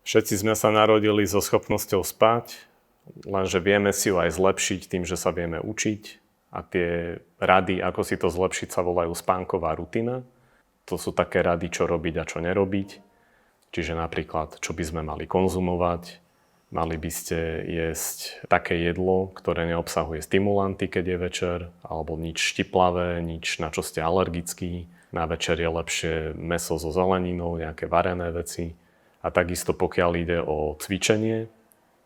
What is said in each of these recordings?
Všetci sme sa narodili so schopnosťou spať, lenže vieme si ju aj zlepšiť tým, že sa vieme učiť. A tie rady, ako si to zlepšiť, sa volajú spánková rutina. To sú také rady, čo robiť a čo nerobiť. Čiže napríklad, čo by sme mali konzumovať. Mali by ste jesť také jedlo, ktoré neobsahuje stimulanty, keď je večer, alebo nič štiplavé, nič, na čo ste alergickí. Na večer je lepšie mäso so zeleninou, nejaké varené veci. A takisto pokiaľ ide o cvičenie,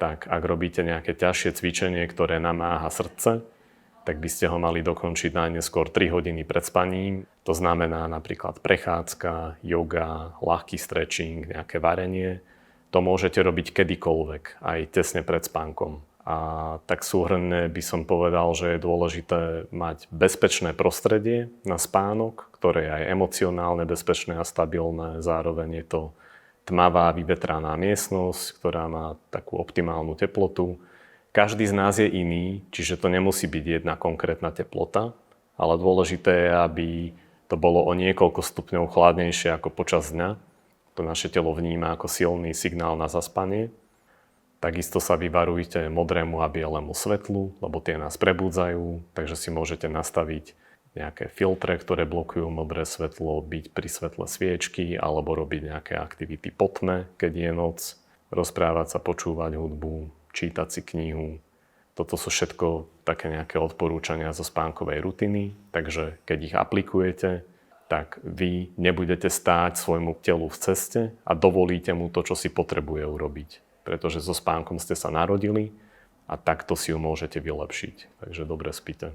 tak ak robíte nejaké ťažšie cvičenie, ktoré namáha srdce, tak by ste ho mali dokončiť najneskôr 3 hodiny pred spaním. To znamená napríklad prechádzka, yoga, ľahký stretching, nejaké varenie. To môžete robiť kedykoľvek, aj tesne pred spánkom. A tak súhrnne by som povedal, že je dôležité mať bezpečné prostredie na spánok, ktoré je aj emocionálne bezpečné a stabilné. Zároveň je to tmavá, vyvetraná miestnosť, ktorá má takú optimálnu teplotu. Každý z nás je iný, čiže to nemusí byť jedna konkrétna teplota, ale dôležité je, aby to bolo o niekoľko stupňov chladnejšie ako počas dňa. To naše telo vníma ako silný signál na zaspanie. Takisto sa vyvarujte modrému a bielému svetlu, lebo tie nás prebudzajú, takže si môžete nastaviť nejaké filtre, ktoré blokujú modré svetlo, byť pri svetle sviečky alebo robiť nejaké aktivity po tme, keď je noc, rozprávať sa, počúvať hudbu, čítať si knihu. Toto sú všetko také nejaké odporúčania zo spánkovej rutiny, takže keď ich aplikujete, tak vy nebudete stáť svojmu telu v ceste a dovolíte mu to, čo si potrebuje urobiť. Pretože so spánkom ste sa narodili a takto si ju môžete vylepšiť. Takže dobre spite.